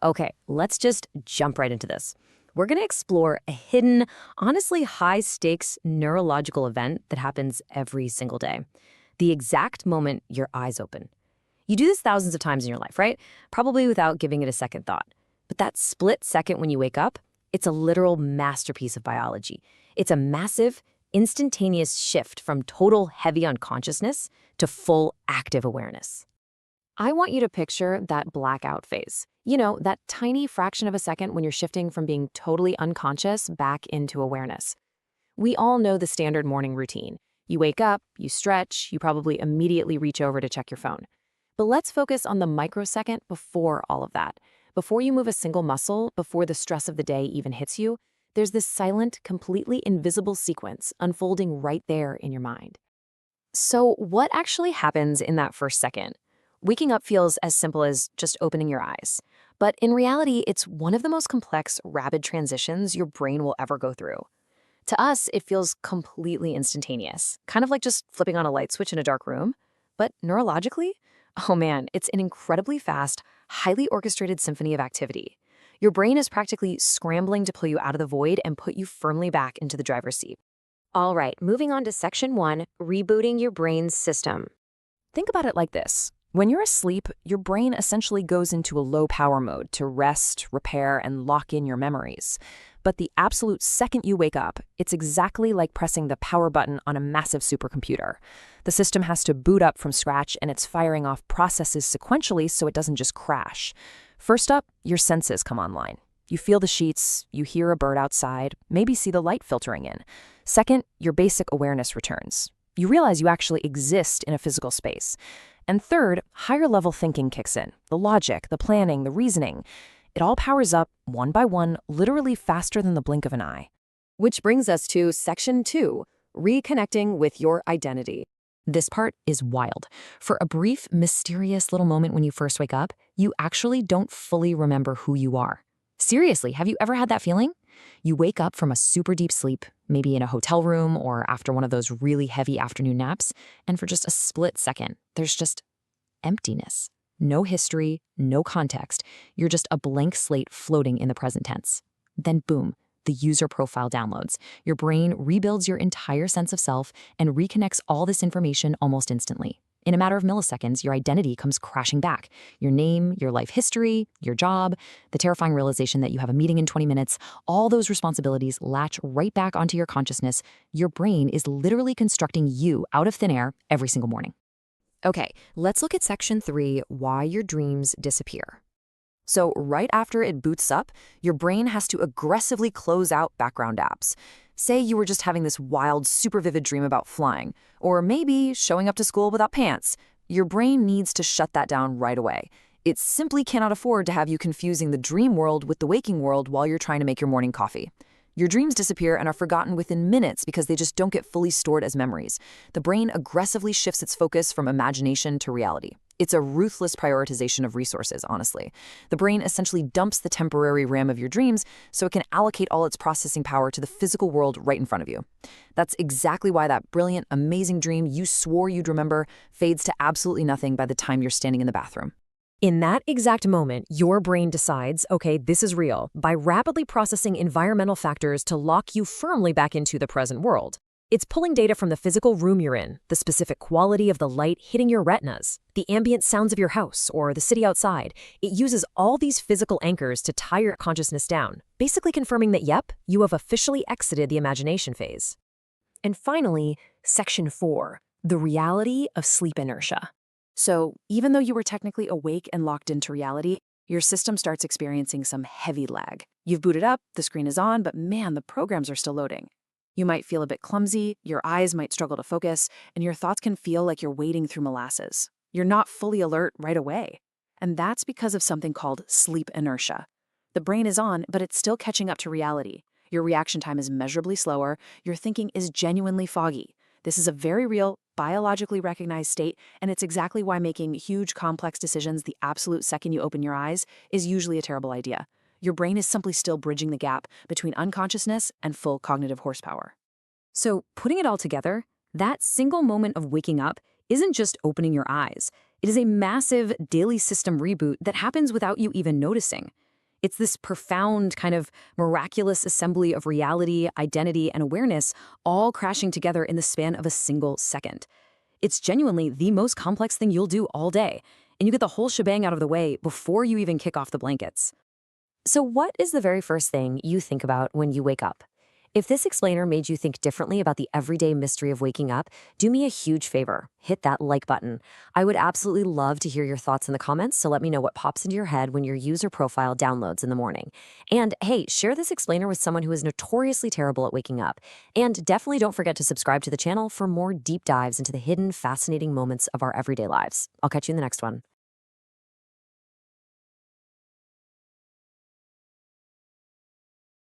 Okay, let's just jump right into this. We're going to explore a hidden, honestly high stakes neurological event that happens every single day. The exact moment your eyes open. You do this thousands of times in your life, right? Probably without giving it a second thought. But that split second when you wake up, it's a literal masterpiece of biology. It's a massive, instantaneous shift from total heavy unconsciousness to full active awareness. I want you to picture that blackout phase. You know, that tiny fraction of a second when you're shifting from being totally unconscious back into awareness. We all know the standard morning routine. You wake up, you stretch, you probably immediately reach over to check your phone. But let's focus on the microsecond before all of that. Before you move a single muscle, before the stress of the day even hits you, there's this silent, completely invisible sequence unfolding right there in your mind. So, what actually happens in that first second? Waking up feels as simple as just opening your eyes. But in reality, it's one of the most complex, rapid transitions your brain will ever go through. To us, it feels completely instantaneous, kind of like just flipping on a light switch in a dark room. But neurologically, oh man, it's an incredibly fast, highly orchestrated symphony of activity. Your brain is practically scrambling to pull you out of the void and put you firmly back into the driver's seat. All right, moving on to section one, rebooting your brain's system. Think about it like this. When you're asleep, your brain essentially goes into a low-power mode to rest, repair, and lock in your memories. But the absolute second you wake up, it's exactly like pressing the power button on a massive supercomputer. The system has to boot up from scratch, and it's firing off processes sequentially so it doesn't just crash. First up, your senses come online. You feel the sheets, you hear a bird outside, maybe see the light filtering in. Second, your basic awareness returns. You realize you actually exist in a physical space. And third, higher-level thinking kicks in. The logic, the planning, the reasoning. It all powers up, one by one, literally faster than the blink of an eye. Which brings us to section two, reconnecting with your identity. This part is wild. For a brief, mysterious little moment when you first wake up, you actually don't fully remember who you are. Seriously, have you ever had that feeling? You wake up from a super deep sleep, maybe in a hotel room or after one of those really heavy afternoon naps, and for just a split second, there's just emptiness. No history, no context. You're just a blank slate floating in the present tense. Then boom, the user profile downloads. Your brain rebuilds your entire sense of self and reconnects all this information almost instantly. In a matter of milliseconds, your identity comes crashing back. Your name, your life history, your job, the terrifying realization that you have a meeting in 20 minutes, all those responsibilities latch right back onto your consciousness. Your brain is literally constructing you out of thin air every single morning. Okay, let's look at section three, why your dreams disappear. So right after it boots up, your brain has to aggressively close out background apps. Say you were just having this wild, super vivid dream about flying, or maybe showing up to school without pants. Your brain needs to shut that down right away. It simply cannot afford to have you confusing the dream world with the waking world while you're trying to make your morning coffee. Your dreams disappear and are forgotten within minutes because they just don't get fully stored as memories. The brain aggressively shifts its focus from imagination to reality. It's a ruthless prioritization of resources, honestly. The brain essentially dumps the temporary RAM of your dreams so it can allocate all its processing power to the physical world right in front of you. That's exactly why that brilliant, amazing dream you swore you'd remember fades to absolutely nothing by the time you're standing in the bathroom. In that exact moment, your brain decides, okay, this is real, by rapidly processing environmental factors to lock you firmly back into the present world. It's pulling data from the physical room you're in, the specific quality of the light hitting your retinas, the ambient sounds of your house or the city outside. It uses all these physical anchors to tie your consciousness down, basically confirming that, yep, you have officially exited the imagination phase. And finally, section four, the reality of sleep inertia. So even though you were technically awake and locked into reality, your system starts experiencing some heavy lag. You've booted up, the screen is on, but man, the programs are still loading. You might feel a bit clumsy, your eyes might struggle to focus, and your thoughts can feel like you're wading through molasses. You're not fully alert right away. And that's because of something called sleep inertia. The brain is on, but it's still catching up to reality. Your reaction time is measurably slower, your thinking is genuinely foggy. This is a very real, biologically recognized state, and it's exactly why making huge, complex decisions the absolute second you open your eyes is usually a terrible idea. Your brain is simply still bridging the gap between unconsciousness and full cognitive horsepower. So, putting it all together, that single moment of waking up isn't just opening your eyes. It is a massive daily system reboot that happens without you even noticing. It's this profound kind of miraculous assembly of reality, identity, and awareness all crashing together in the span of a single second. It's genuinely the most complex thing you'll do all day, and you get the whole shebang out of the way before you even kick off the blankets. So what is the very first thing you think about when you wake up? If this explainer made you think differently about the everyday mystery of waking up, do me a huge favor. Hit that like button. I would absolutely love to hear your thoughts in the comments, so let me know what pops into your head when your user profile downloads in the morning. And hey, share this explainer with someone who is notoriously terrible at waking up. And definitely don't forget to subscribe to the channel for more deep dives into the hidden, fascinating moments of our everyday lives. I'll catch you in the next one.